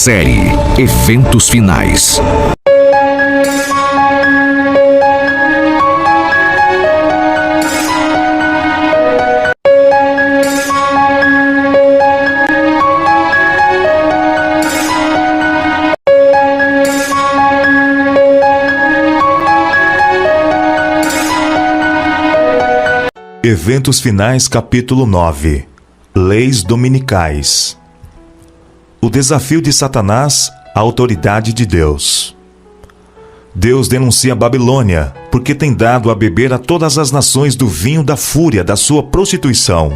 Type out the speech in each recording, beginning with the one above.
Série Eventos Finais. Eventos Finais, capítulo 9. Leis dominicais. O desafio de Satanás à autoridade de Deus. Deus denuncia a Babilônia, porque tem dado a beber a todas as nações do vinho da fúria da sua prostituição.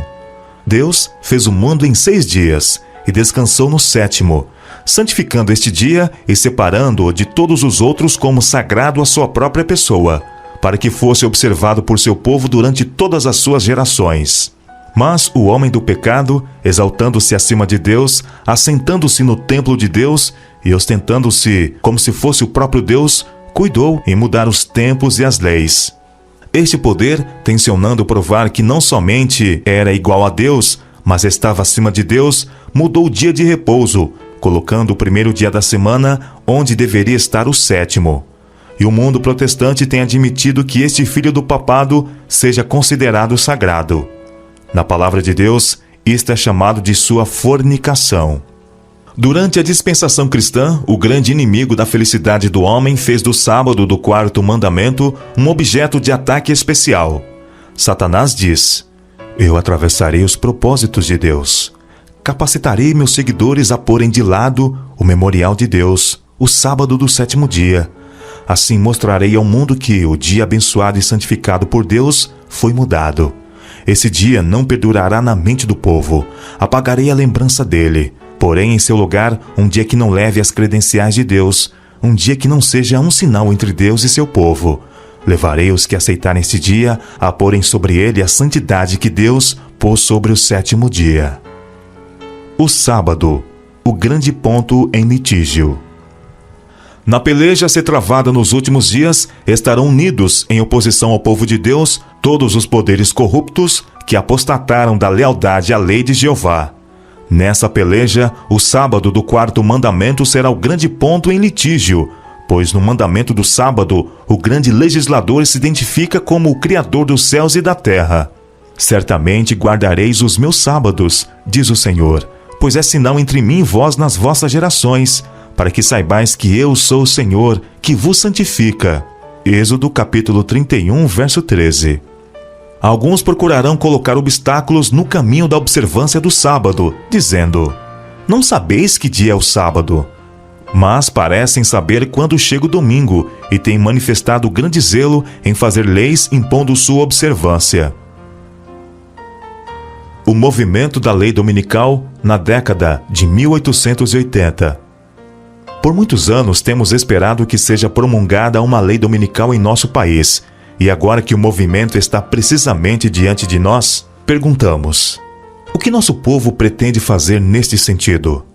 Deus fez o mundo em 6 dias e descansou no 7º, santificando este dia e separando-o de todos os outros como sagrado à sua própria pessoa, para que fosse observado por seu povo durante todas as suas gerações. Mas o homem do pecado, exaltando-se acima de Deus, assentando-se no templo de Deus e ostentando-se como se fosse o próprio Deus, cuidou em mudar os tempos e as leis. Este poder, tencionando provar que não somente era igual a Deus, mas estava acima de Deus, mudou o dia de repouso, colocando o primeiro dia da semana onde deveria estar o 7º. E o mundo protestante tem admitido que este filho do papado seja considerado sagrado. Na palavra de Deus, isto é chamado de sua fornicação. Durante a dispensação cristã, o grande inimigo da felicidade do homem fez do sábado do 4º mandamento um objeto de ataque especial. Satanás diz: eu atravessarei os propósitos de Deus. Capacitarei meus seguidores a porem de lado o memorial de Deus, o sábado do 7º dia. Assim mostrarei ao mundo que o dia abençoado e santificado por Deus foi mudado. Esse dia não perdurará na mente do povo. Apagarei a lembrança dele. Porém, em seu lugar, um dia que não leve as credenciais de Deus. Um dia que não seja um sinal entre Deus e seu povo. Levarei os que aceitarem esse dia a porem sobre ele a santidade que Deus pôs sobre o 7º dia. O sábado, o grande ponto em litígio. Na peleja a ser travada nos últimos dias, estarão unidos em oposição ao povo de Deus todos os poderes corruptos que apostataram da lealdade à lei de Jeová. Nessa peleja, o sábado do 4º mandamento será o grande ponto em litígio, pois no mandamento do sábado, o grande legislador se identifica como o Criador dos céus e da terra. Certamente guardareis os meus sábados, diz o Senhor, pois é sinal entre mim e vós nas vossas gerações, para que saibais que eu sou o Senhor, que vos santifica. Êxodo capítulo 31, verso 13. Alguns procurarão colocar obstáculos no caminho da observância do sábado, dizendo: não sabeis que dia é o sábado. Mas parecem saber quando chega o domingo e têm manifestado grande zelo em fazer leis impondo sua observância. O movimento da lei dominical na década de 1880. Por muitos anos temos esperado que seja promulgada uma lei dominical em nosso país, e agora que o movimento está precisamente diante de nós, perguntamos: o que nosso povo pretende fazer neste sentido?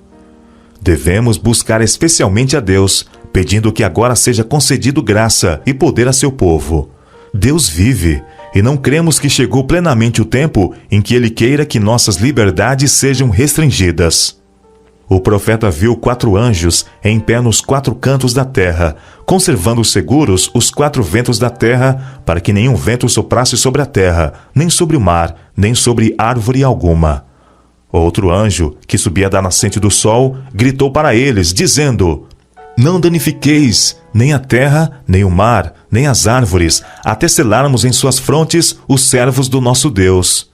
Devemos buscar especialmente a Deus, pedindo que agora seja concedido graça e poder a seu povo. Deus vive, e não cremos que chegou plenamente o tempo em que Ele queira que nossas liberdades sejam restringidas. O profeta viu 4 anjos em pé nos 4 cantos da terra, conservando seguros os 4 ventos da terra, para que nenhum vento soprasse sobre a terra, nem sobre o mar, nem sobre árvore alguma. Outro anjo, que subia da nascente do sol, gritou para eles, dizendo: não danifiqueis nem a terra, nem o mar, nem as árvores, até selarmos em suas frontes os servos do nosso Deus.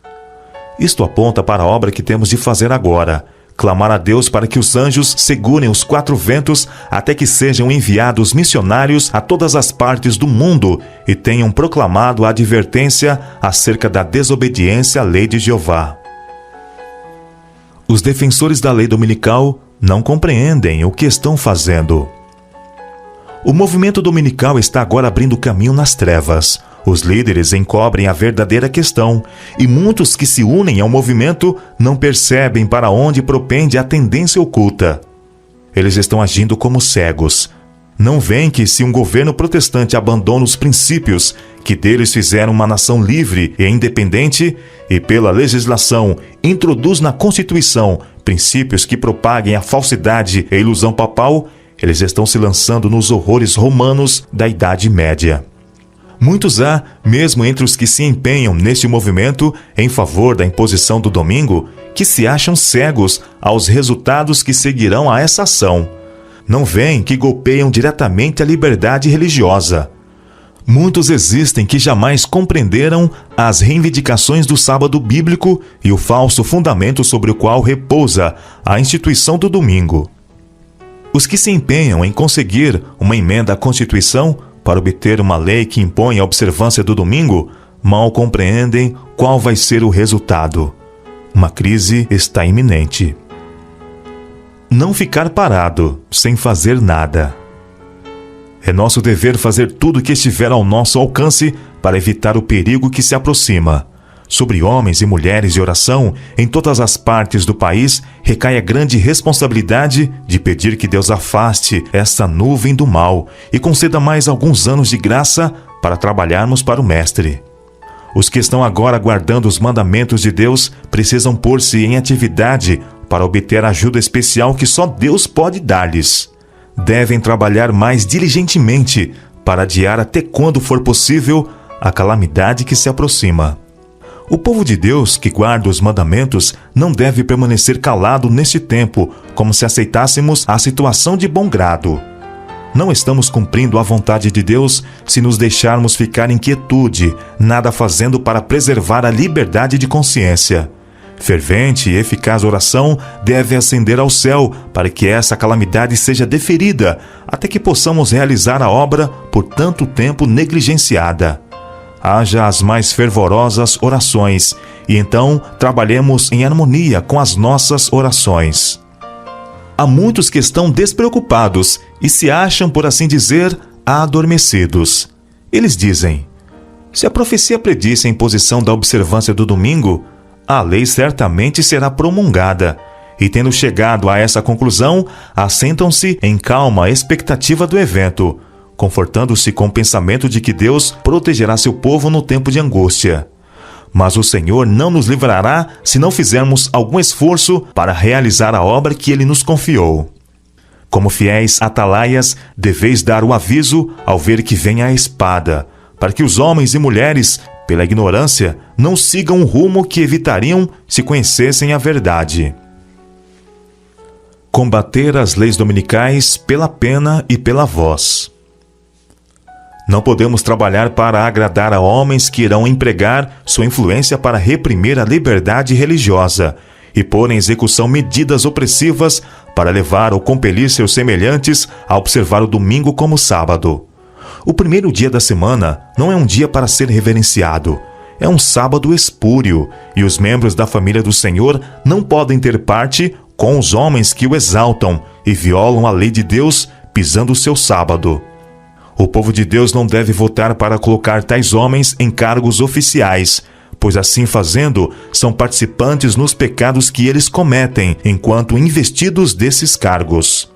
Isto aponta para a obra que temos de fazer agora: clamar a Deus para que os anjos segurem os 4 ventos até que sejam enviados missionários a todas as partes do mundo e tenham proclamado a advertência acerca da desobediência à lei de Jeová. Os defensores da lei dominical não compreendem o que estão fazendo. O movimento dominical está agora abrindo caminho nas trevas. Os líderes encobrem a verdadeira questão, e muitos que se unem ao movimento não percebem para onde propende a tendência oculta. Eles estão agindo como cegos. Não veem que se um governo protestante abandona os princípios que deles fizeram uma nação livre e independente, e pela legislação introduz na Constituição princípios que propaguem a falsidade e a ilusão papal, eles estão se lançando nos horrores romanos da Idade Média. Muitos há, mesmo entre os que se empenham neste movimento em favor da imposição do domingo, que se acham cegos aos resultados que seguirão a essa ação. Não veem que golpeiam diretamente a liberdade religiosa. Muitos existem que jamais compreenderam as reivindicações do sábado bíblico e o falso fundamento sobre o qual repousa a instituição do domingo. Os que se empenham em conseguir uma emenda à Constituição para obter uma lei que impõe a observância do domingo, mal compreendem qual vai ser o resultado. Uma crise está iminente. Não ficar parado, sem fazer nada. É nosso dever fazer tudo o que estiver ao nosso alcance para evitar o perigo que se aproxima. Sobre homens e mulheres de oração, em todas as partes do país, recai a grande responsabilidade de pedir que Deus afaste essa nuvem do mal e conceda mais alguns anos de graça para trabalharmos para o Mestre. Os que estão agora guardando os mandamentos de Deus precisam pôr-se em atividade para obter a ajuda especial que só Deus pode dar-lhes. Devem trabalhar mais diligentemente para adiar até quando for possível a calamidade que se aproxima. O povo de Deus que guarda os mandamentos não deve permanecer calado neste tempo, como se aceitássemos a situação de bom grado. Não estamos cumprindo a vontade de Deus se nos deixarmos ficar em quietude, nada fazendo para preservar a liberdade de consciência. Fervente e eficaz oração deve ascender ao céu para que essa calamidade seja deferida, até que possamos realizar a obra por tanto tempo negligenciada. Haja as mais fervorosas orações, e então trabalhemos em harmonia com as nossas orações. Há muitos que estão despreocupados e se acham, por assim dizer, adormecidos. Eles dizem: se a profecia predisse a imposição da observância do domingo, a lei certamente será promulgada. E tendo chegado a essa conclusão, assentam-se em calma expectativa do evento, confortando-se com o pensamento de que Deus protegerá seu povo no tempo de angústia. Mas o Senhor não nos livrará se não fizermos algum esforço para realizar a obra que Ele nos confiou. Como fiéis atalaias, deveis dar o aviso ao ver que vem a espada, para que os homens e mulheres, pela ignorância, não sigam o rumo que evitariam se conhecessem a verdade. Combater as leis dominicais pela pena e pela voz. Não podemos trabalhar para agradar a homens que irão empregar sua influência para reprimir a liberdade religiosa e pôr em execução medidas opressivas para levar ou compelir seus semelhantes a observar o domingo como sábado. O primeiro dia da semana não é um dia para ser reverenciado. É um sábado espúrio, e os membros da família do Senhor não podem ter parte com os homens que o exaltam e violam a lei de Deus pisando o seu sábado. O povo de Deus não deve votar para colocar tais homens em cargos oficiais, pois assim fazendo, são participantes nos pecados que eles cometem enquanto investidos desses cargos.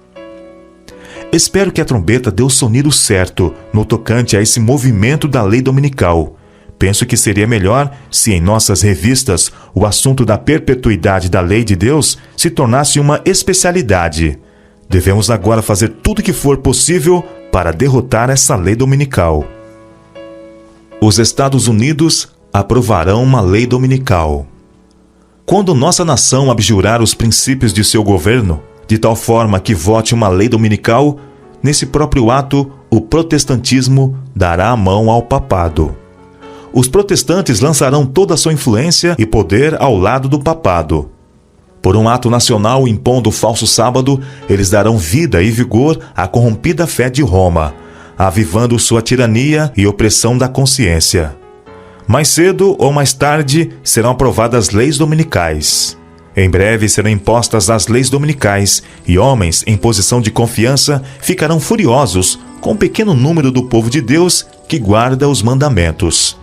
Espero que a trombeta dê o sonido certo no tocante a esse movimento da lei dominical. Penso que seria melhor se em nossas revistas o assunto da perpetuidade da lei de Deus se tornasse uma especialidade. Devemos agora fazer tudo o que for possível para derrotar essa lei dominical. Os Estados Unidos aprovarão uma lei dominical. Quando nossa nação abjurar os princípios de seu governo, de tal forma que vote uma lei dominical, nesse próprio ato, o protestantismo dará a mão ao papado. Os protestantes lançarão toda a sua influência e poder ao lado do papado. Por um ato nacional impondo o falso sábado, eles darão vida e vigor à corrompida fé de Roma, avivando sua tirania e opressão da consciência. Mais cedo ou mais tarde serão aprovadas leis dominicais. Em breve serão impostas as leis dominicais, e homens em posição de confiança ficarão furiosos com o pequeno número do povo de Deus que guarda os mandamentos.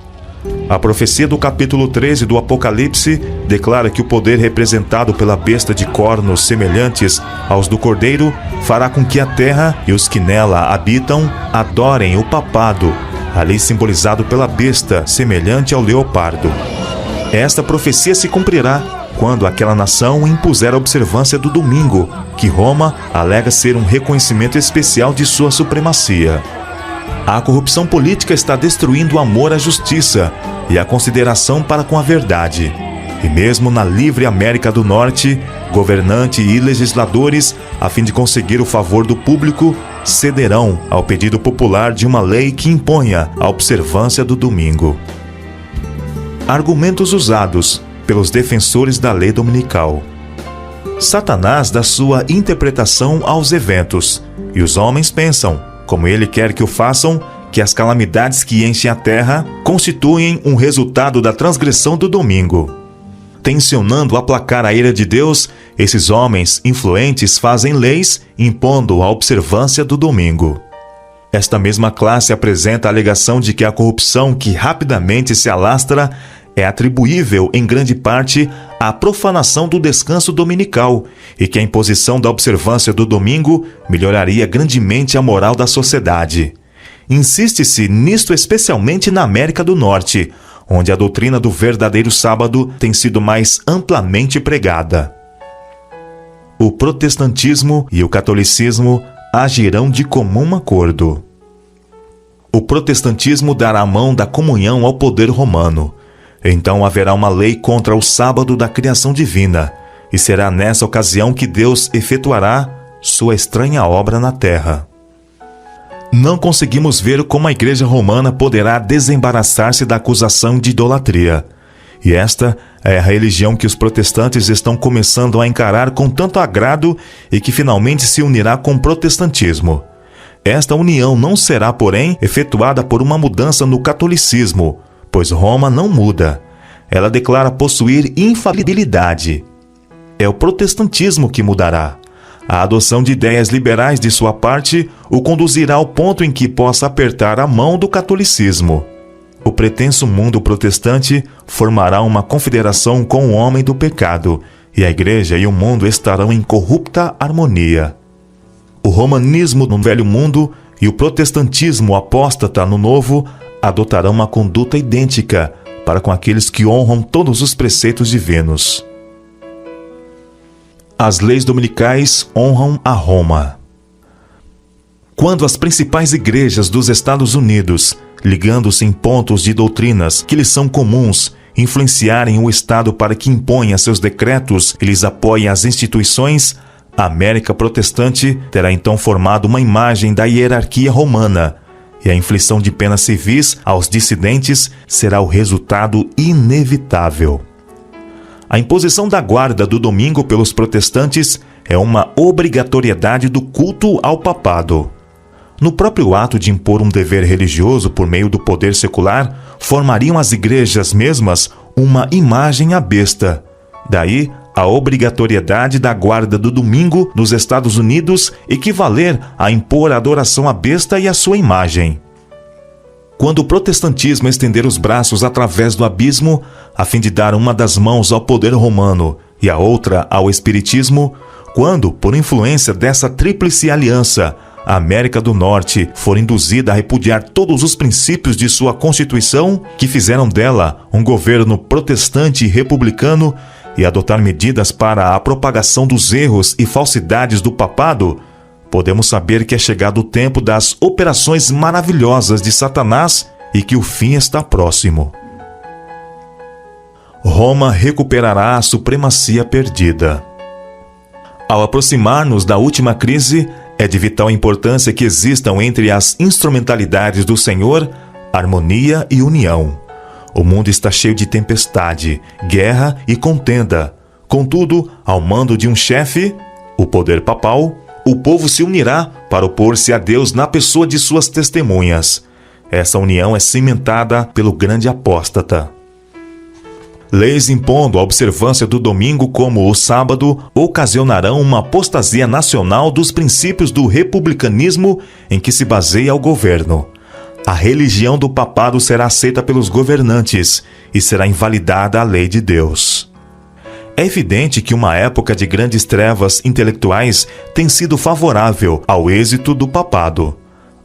A profecia do capítulo 13 do Apocalipse declara que o poder representado pela besta de cornos semelhantes aos do cordeiro fará com que a terra e os que nela habitam adorem o papado, ali simbolizado pela besta semelhante ao leopardo. Esta profecia se cumprirá quando aquela nação impuser a observância do domingo, que Roma alega ser um reconhecimento especial de sua supremacia. A corrupção política está destruindo o amor à justiça e a consideração para com a verdade. E mesmo na livre América do Norte, governante e legisladores, a fim de conseguir o favor do público, cederão ao pedido popular de uma lei que imponha a observância do domingo. Argumentos usados pelos defensores da lei dominical. Satanás dá sua interpretação aos eventos, e os homens pensam, como ele quer que o façam, que as calamidades que enchem a terra constituem um resultado da transgressão do domingo. Tensionando aplacar a ira de Deus, esses homens influentes fazem leis impondo a observância do domingo. Esta mesma classe apresenta a alegação de que a corrupção que rapidamente se alastra é atribuível em grande parte à profanação do descanso dominical e que a imposição da observância do domingo melhoraria grandemente a moral da sociedade. Insiste-se nisto especialmente na América do Norte, onde a doutrina do verdadeiro sábado tem sido mais amplamente pregada. O protestantismo e o catolicismo agirão de comum acordo. O protestantismo dará a mão da comunhão ao poder romano. Então haverá uma lei contra o sábado da criação divina, e será nessa ocasião que Deus efetuará sua estranha obra na terra. Não conseguimos ver como a Igreja Romana poderá desembaraçar-se da acusação de idolatria. E esta é a religião que os protestantes estão começando a encarar com tanto agrado e que finalmente se unirá com o protestantismo. Esta união não será, porém, efetuada por uma mudança no catolicismo, pois Roma não muda. Ela declara possuir infalibilidade. É o protestantismo que mudará. A adoção de ideias liberais de sua parte o conduzirá ao ponto em que possa apertar a mão do catolicismo. O pretenso mundo protestante formará uma confederação com o homem do pecado, e a Igreja e o mundo estarão em corrupta harmonia. O romanismo no Velho Mundo e o protestantismo apóstata no Novo adotarão uma conduta idêntica para com aqueles que honram todos os preceitos divinos. As leis dominicais honram a Roma. Quando as principais igrejas dos Estados Unidos, ligando-se em pontos de doutrinas que lhes são comuns, influenciarem o Estado para que imponha seus decretos e lhes apoiem as instituições, a América protestante terá então formado uma imagem da hierarquia romana, e a inflição de penas civis aos dissidentes será o resultado inevitável. A imposição da guarda do domingo pelos protestantes é uma obrigatoriedade do culto ao papado. No próprio ato de impor um dever religioso por meio do poder secular, formariam as igrejas mesmas uma imagem à besta. Daí, a obrigatoriedade da guarda do domingo nos Estados Unidos equivaler a impor a adoração à besta e à sua imagem. Quando o protestantismo estender os braços através do abismo, a fim de dar uma das mãos ao poder romano e a outra ao espiritismo, quando, por influência dessa tríplice aliança, a América do Norte for induzida a repudiar todos os princípios de sua Constituição, que fizeram dela um governo protestante e republicano, e adotar medidas para a propagação dos erros e falsidades do papado, podemos saber que é chegado o tempo das operações maravilhosas de Satanás e que o fim está próximo. Roma recuperará a supremacia perdida. Ao aproximar-nos da última crise, é de vital importância que existam entre as instrumentalidades do Senhor harmonia e união. O mundo está cheio de tempestade, guerra e contenda. Contudo, ao mando de um chefe, o poder papal, o povo se unirá para opor-se a Deus na pessoa de suas testemunhas. Essa união é cimentada pelo grande apóstata. Leis impondo a observância do domingo como o sábado ocasionarão uma apostasia nacional dos princípios do republicanismo em que se baseia o governo. A religião do papado será aceita pelos governantes e será invalidada a lei de Deus. É evidente que uma época de grandes trevas intelectuais tem sido favorável ao êxito do papado.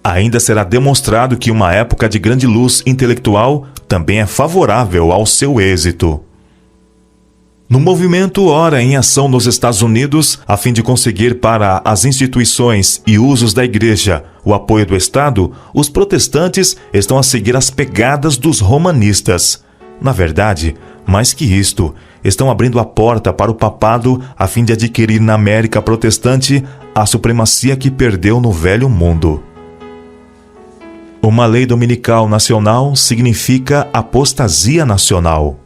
Ainda será demonstrado que uma época de grande luz intelectual também é favorável ao seu êxito. No movimento ora em ação nos Estados Unidos, a fim de conseguir para as instituições e usos da Igreja o apoio do Estado, os protestantes estão a seguir as pegadas dos romanistas. Na verdade, mais que isto, estão abrindo a porta para o papado a fim de adquirir na América protestante a supremacia que perdeu no Velho Mundo. Uma lei dominical nacional significa apostasia nacional.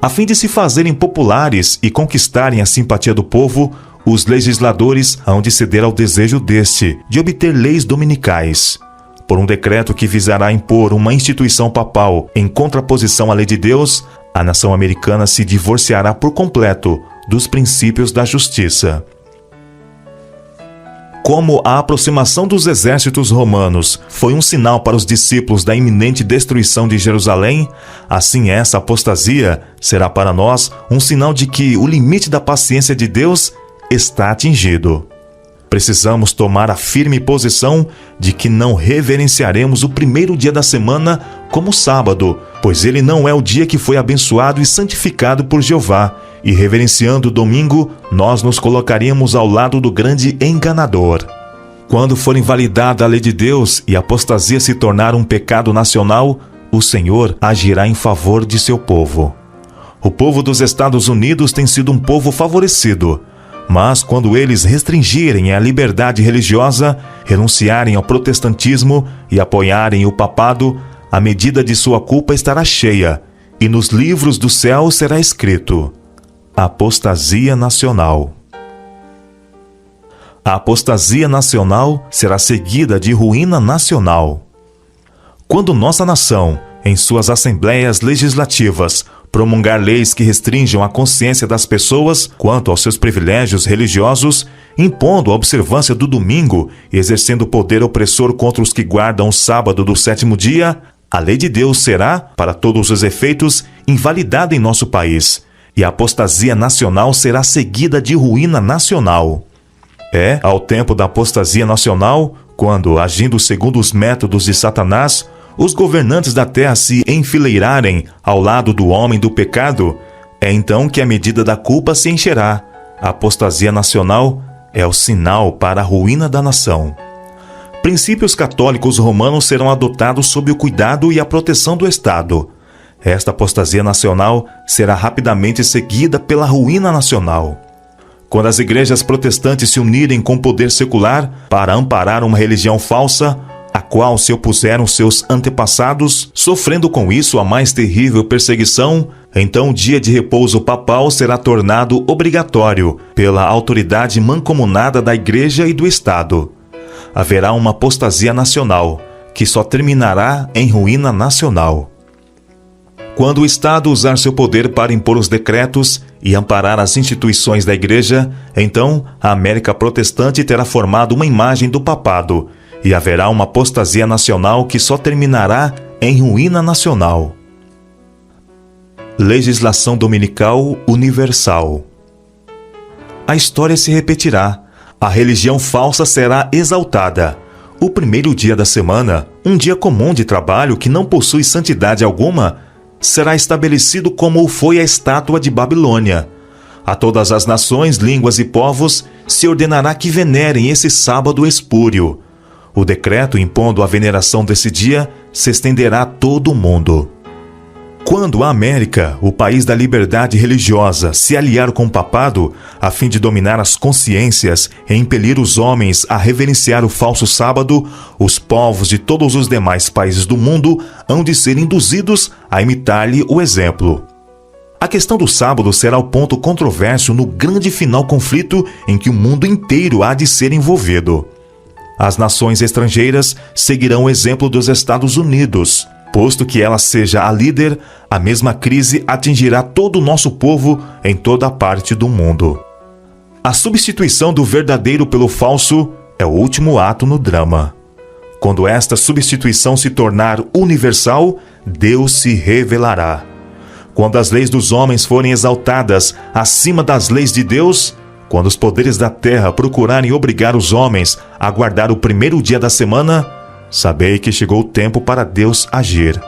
A fim de se fazerem populares e conquistarem a simpatia do povo, os legisladores hão de ceder ao desejo deste, de obter leis dominicais. Por um decreto que visará impor uma instituição papal em contraposição à lei de Deus, a nação americana se divorciará por completo dos princípios da justiça. Como a aproximação dos exércitos romanos foi um sinal para os discípulos da iminente destruição de Jerusalém, assim essa apostasia será para nós um sinal de que o limite da paciência de Deus está atingido. Precisamos tomar a firme posição de que não reverenciaremos o primeiro dia da semana como sábado, pois ele não é o dia que foi abençoado e santificado por Jeová, e reverenciando o domingo, nós nos colocaríamos ao lado do grande enganador. Quando for invalidada a lei de Deus e a apostasia se tornar um pecado nacional, o Senhor agirá em favor de seu povo. O povo dos Estados Unidos tem sido um povo favorecido, mas quando eles restringirem a liberdade religiosa, renunciarem ao protestantismo e apoiarem o papado, a medida de sua culpa estará cheia, e nos livros do céu será escrito: apostasia nacional. A apostasia nacional será seguida de ruína nacional. Quando nossa nação, em suas assembleias legislativas, promulgar leis que restringam a consciência das pessoas quanto aos seus privilégios religiosos, impondo a observância do domingo e exercendo poder opressor contra os que guardam o sábado do sétimo dia, a lei de Deus será, para todos os efeitos, invalidada em nosso país, e a apostasia nacional será seguida de ruína nacional. É ao tempo da apostasia nacional, quando, agindo segundo os métodos de Satanás, os governantes da terra se enfileirarem ao lado do homem do pecado, é então que a medida da culpa se encherá. A apostasia nacional é o sinal para a ruína da nação. Princípios católicos romanos serão adotados sob o cuidado e a proteção do Estado. Esta apostasia nacional será rapidamente seguida pela ruína nacional. Quando as igrejas protestantes se unirem com o poder secular para amparar uma religião falsa, a qual se opuseram seus antepassados, sofrendo com isso a mais terrível perseguição, então o dia de repouso papal será tornado obrigatório pela autoridade mancomunada da Igreja e do Estado. Haverá uma apostasia nacional, que só terminará em ruína nacional. Quando o Estado usar seu poder para impor os decretos e amparar as instituições da Igreja, então a América protestante terá formado uma imagem do papado, e haverá uma apostasia nacional que só terminará em ruína nacional. Legislação dominical universal. A história se repetirá. A religião falsa será exaltada. O primeiro dia da semana, um dia comum de trabalho que não possui santidade alguma, será estabelecido como o foi a estátua de Babilônia. A todas as nações, línguas e povos se ordenará que venerem esse sábado espúrio. O decreto impondo a veneração desse dia se estenderá a todo o mundo. Quando a América, o país da liberdade religiosa, se aliar com o papado, a fim de dominar as consciências e impelir os homens a reverenciar o falso sábado, os povos de todos os demais países do mundo hão de ser induzidos a imitar-lhe o exemplo. A questão do sábado será o ponto controverso no grande final conflito em que o mundo inteiro há de ser envolvido. As nações estrangeiras seguirão o exemplo dos Estados Unidos. Posto que ela seja a líder, a mesma crise atingirá todo o nosso povo em toda a parte do mundo. A substituição do verdadeiro pelo falso é o último ato no drama. Quando esta substituição se tornar universal, Deus se revelará. Quando as leis dos homens forem exaltadas acima das leis de Deus, quando os poderes da terra procurarem obrigar os homens a guardar o primeiro dia da semana, sabei que chegou o tempo para Deus agir.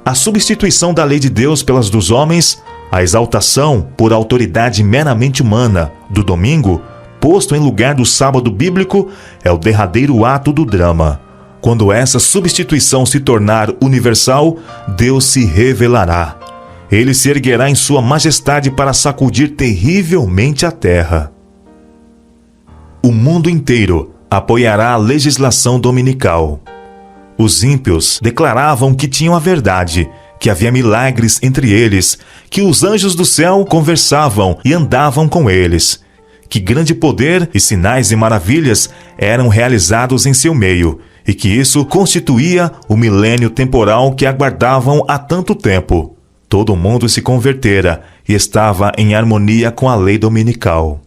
A substituição da lei de Deus pelas dos homens A exaltação, por autoridade meramente humana, do domingo, posto em lugar do sábado bíblico, é o derradeiro ato do drama. Quando essa substituição se tornar universal, Deus se revelará. Ele se erguerá em sua majestade para sacudir terrivelmente a terra. O mundo inteiro apoiará a legislação dominical. Os ímpios declaravam que tinham a verdade, que havia milagres entre eles, que os anjos do céu conversavam e andavam com eles, que grande poder e sinais e maravilhas eram realizados em seu meio, e que isso constituía o milênio temporal que aguardavam há tanto tempo. Todo mundo se convertera e estava em harmonia com a lei dominical.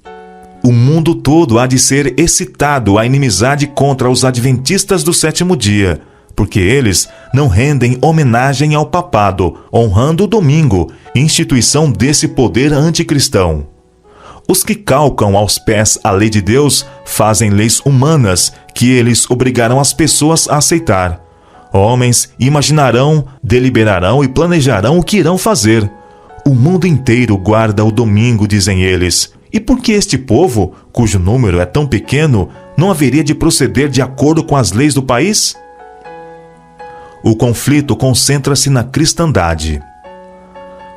O mundo todo há de ser excitado à inimizade contra os adventistas do sétimo dia, porque eles não rendem homenagem ao papado, honrando o domingo, instituição desse poder anticristão. Os que calcam aos pés a lei de Deus fazem leis humanas que eles obrigarão as pessoas a aceitar. Homens imaginarão, deliberarão e planejarão o que irão fazer. O mundo inteiro guarda o domingo, dizem eles. E por que este povo, cujo número é tão pequeno, não haveria de proceder de acordo com as leis do país? O conflito concentra-se na cristandade.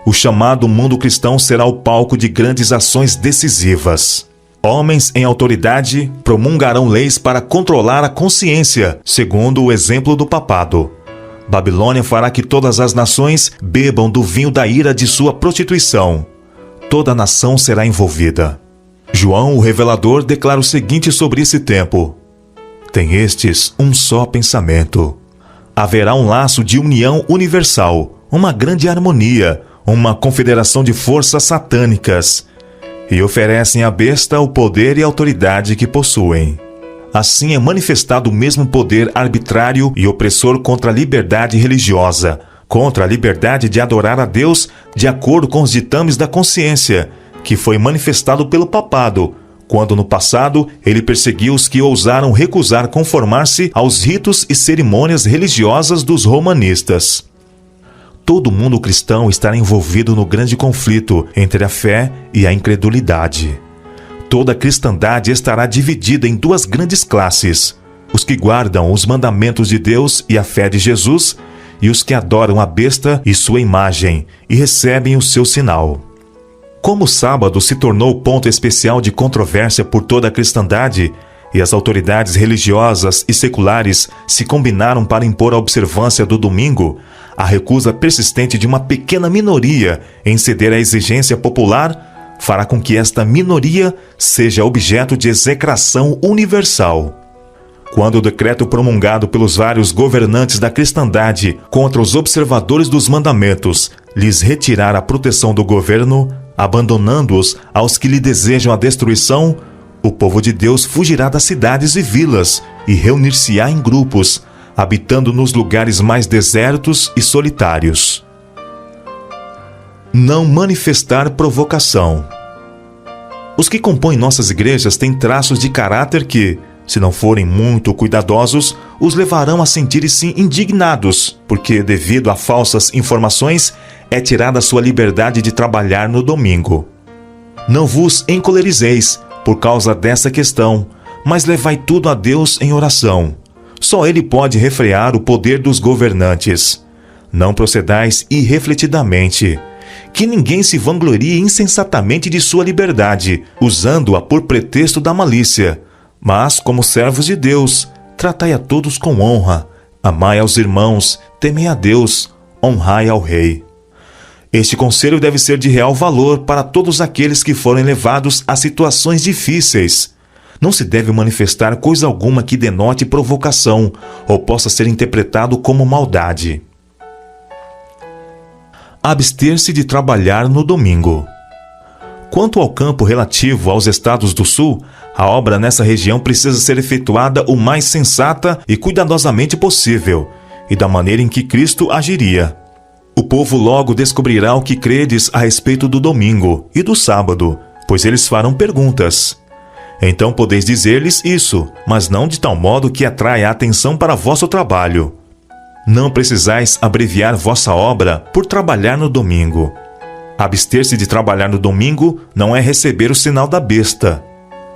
O chamado mundo cristão será o palco de grandes ações decisivas. Homens em autoridade promulgarão leis para controlar a consciência, segundo o exemplo do papado. Babilônia fará que todas as nações bebam do vinho da ira de sua prostituição. Toda a nação será envolvida. João, o revelador, declara o seguinte sobre esse tempo: tem estes um só pensamento. Haverá um laço de união universal, uma grande harmonia, uma confederação de forças satânicas, e oferecem à besta o poder e a autoridade que possuem. Assim é manifestado o mesmo poder arbitrário e opressor contra a liberdade religiosa, contra a liberdade de adorar a Deus de acordo com os ditames da consciência, que foi manifestado pelo papado, quando no passado ele perseguiu os que ousaram recusar conformar-se aos ritos e cerimônias religiosas dos romanistas. Todo mundo cristão estará envolvido no grande conflito entre a fé e a incredulidade. Toda a cristandade estará dividida em duas grandes classes: os que guardam os mandamentos de Deus e a fé de Jesus, e os que adoram a besta e sua imagem, e recebem o seu sinal. Como o sábado se tornou ponto especial de controvérsia por toda a cristandade, e as autoridades religiosas e seculares se combinaram para impor a observância do domingo, a recusa persistente de uma pequena minoria em ceder à exigência popular fará com que esta minoria seja objeto de execração universal. Quando o decreto promulgado pelos vários governantes da cristandade contra os observadores dos mandamentos lhes retirar a proteção do governo, abandonando-os aos que lhe desejam a destruição, o povo de Deus fugirá das cidades e vilas e reunir-se-á em grupos, habitando nos lugares mais desertos e solitários. Não manifestar provocação. Os que compõem nossas igrejas têm traços de caráter que, se não forem muito cuidadosos, os levarão a sentir-se indignados, porque, devido a falsas informações, é tirada a sua liberdade de trabalhar no domingo. Não vos encolerizeis por causa dessa questão, mas levai tudo a Deus em oração. Só Ele pode refrear o poder dos governantes. Não procedais irrefletidamente. Que ninguém se vanglorie insensatamente de sua liberdade, usando-a por pretexto da malícia. Mas, como servos de Deus, tratai a todos com honra, amai aos irmãos, temei a Deus, honrai ao Rei. Este conselho deve ser de real valor para todos aqueles que forem levados a situações difíceis. Não se deve manifestar coisa alguma que denote provocação ou possa ser interpretado como maldade. Abster-se de trabalhar no domingo. Quanto ao campo relativo aos estados do Sul, a obra nessa região precisa ser efetuada o mais sensata e cuidadosamente possível, e da maneira em que Cristo agiria. O povo logo descobrirá o que credes a respeito do domingo e do sábado, pois eles farão perguntas. Então podeis dizer-lhes isso, mas não de tal modo que atraia a atenção para vosso trabalho. Não precisais abreviar vossa obra por trabalhar no domingo. Abster-se de trabalhar no domingo não é receber o sinal da besta.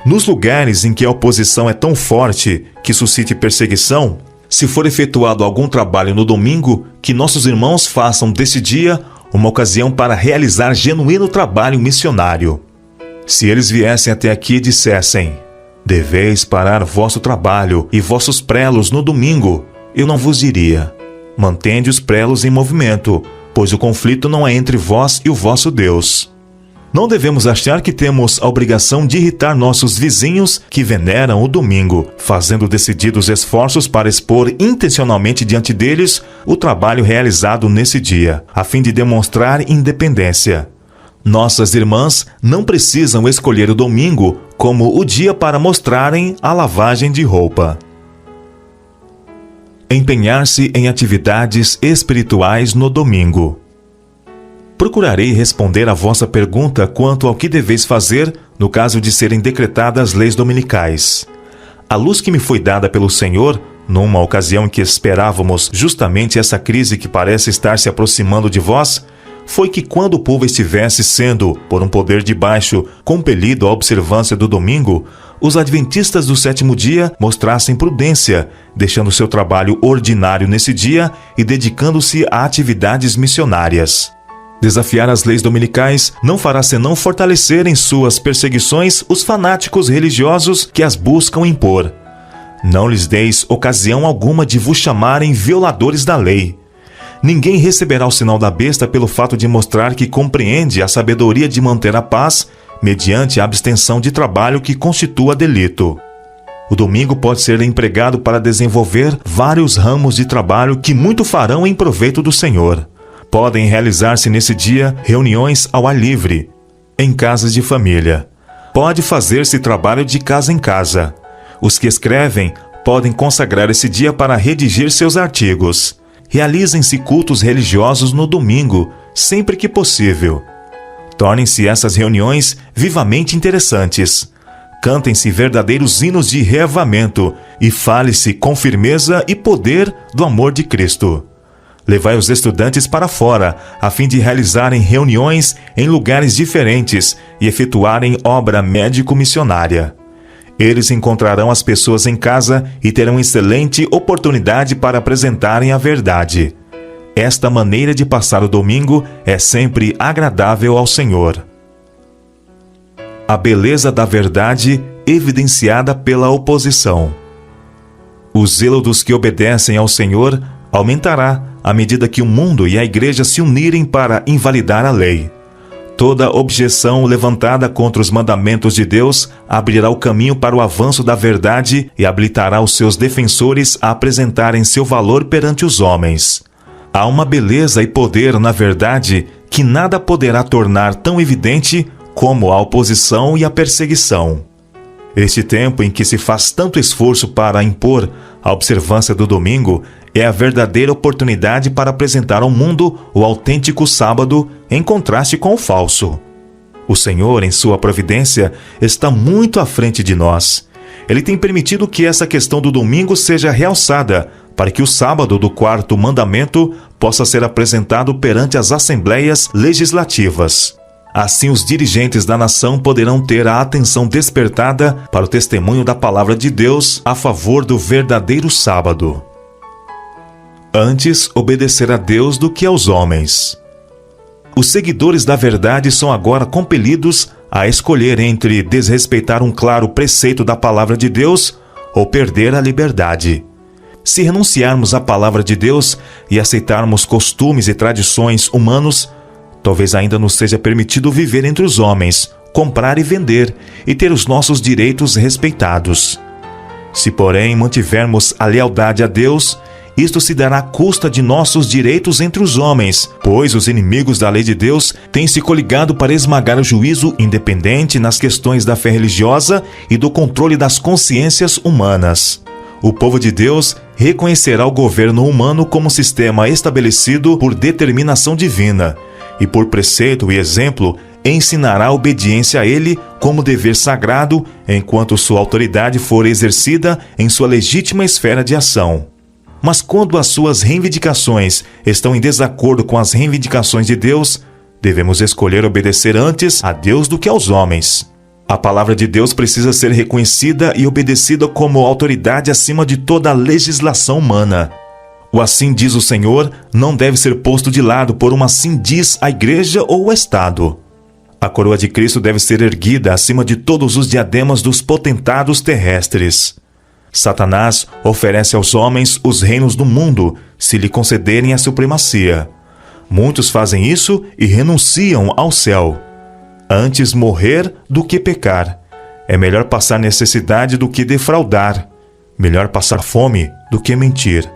Nos lugares em que a oposição é tão forte que suscite perseguição, se for efetuado algum trabalho no domingo, que nossos irmãos façam desse dia uma ocasião para realizar genuíno trabalho missionário. Se eles viessem até aqui e dissessem: deveis parar vosso trabalho e vossos prelos no domingo, eu não vos diria: mantende os prelos em movimento, pois o conflito não é entre vós e o vosso Deus. Não devemos achar que temos a obrigação de irritar nossos vizinhos que veneram o domingo, fazendo decididos esforços para expor intencionalmente diante deles o trabalho realizado nesse dia, a fim de demonstrar independência. Nossas irmãs não precisam escolher o domingo como o dia para mostrarem a lavagem de roupa. Empenhar-se em atividades espirituais no domingo. Procurarei responder a vossa pergunta quanto ao que deveis fazer no caso de serem decretadas leis dominicais. A luz que me foi dada pelo Senhor, numa ocasião em que esperávamos justamente essa crise que parece estar se aproximando de vós, foi que quando o povo estivesse sendo, por um poder de baixo, compelido à observância do domingo, os adventistas do sétimo dia mostrassem prudência, deixando seu trabalho ordinário nesse dia e dedicando-se a atividades missionárias. Desafiar as leis dominicais não fará senão fortalecer em suas perseguições os fanáticos religiosos que as buscam impor. Não lhes deis ocasião alguma de vos chamarem violadores da lei. Ninguém receberá o sinal da besta pelo fato de mostrar que compreende a sabedoria de manter a paz mediante a abstenção de trabalho que constitua delito. O domingo pode ser empregado para desenvolver vários ramos de trabalho que muito farão em proveito do Senhor. Podem realizar-se nesse dia reuniões ao ar livre, em casas de família. Pode fazer-se trabalho de casa em casa. Os que escrevem podem consagrar esse dia para redigir seus artigos. Realizem-se cultos religiosos no domingo, sempre que possível. Tornem-se essas reuniões vivamente interessantes. Cantem-se verdadeiros hinos de reavivamento e fale-se com firmeza e poder do amor de Cristo. Levai os estudantes para fora, a fim de realizarem reuniões em lugares diferentes e efetuarem obra médico-missionária. Eles encontrarão as pessoas em casa e terão excelente oportunidade para apresentarem a verdade. Esta maneira de passar o domingo é sempre agradável ao Senhor. A beleza da verdade evidenciada pela oposição. O zelo dos que obedecem ao Senhor aumentará à medida que o mundo e a igreja se unirem para invalidar a lei. Toda objeção levantada contra os mandamentos de Deus abrirá o caminho para o avanço da verdade e habilitará os seus defensores a apresentarem seu valor perante os homens. Há uma beleza e poder na verdade que nada poderá tornar tão evidente como a oposição e a perseguição. Este tempo em que se faz tanto esforço para impor a observância do domingo é a verdadeira oportunidade para apresentar ao mundo o autêntico sábado em contraste com o falso. O Senhor, em sua providência, está muito à frente de nós. Ele tem permitido que essa questão do domingo seja realçada para que o sábado do quarto mandamento possa ser apresentado perante as assembleias legislativas. Assim, os dirigentes da nação poderão ter a atenção despertada para o testemunho da palavra de Deus a favor do verdadeiro sábado. Antes obedecer a Deus do que aos homens. Os seguidores da verdade são agora compelidos a escolher entre desrespeitar um claro preceito da palavra de Deus ou perder a liberdade. Se renunciarmos à palavra de Deus e aceitarmos costumes e tradições humanos, talvez ainda nos seja permitido viver entre os homens, comprar e vender, e ter os nossos direitos respeitados. Se, porém, mantivermos a lealdade a Deus, isto se dará à custa de nossos direitos entre os homens, pois os inimigos da lei de Deus têm se coligado para esmagar o juízo independente nas questões da fé religiosa e do controle das consciências humanas. O povo de Deus reconhecerá o governo humano como sistema estabelecido por determinação divina, e por preceito e exemplo, ensinará a obediência a ele como dever sagrado, enquanto sua autoridade for exercida em sua legítima esfera de ação. Mas quando as suas reivindicações estão em desacordo com as reivindicações de Deus, Devemos escolher obedecer antes a Deus do que aos homens. A palavra de Deus precisa ser reconhecida e obedecida como autoridade acima de toda a legislação humana. O assim diz o Senhor não deve ser posto de lado por uma assim diz a igreja ou o Estado. A coroa de Cristo deve ser erguida acima de todos os diademas dos potentados terrestres. Satanás oferece aos homens os reinos do mundo, se lhe concederem a supremacia. Muitos fazem isso e renunciam ao céu. Antes morrer do que pecar. É melhor passar necessidade do que defraudar. Melhor passar fome do que mentir.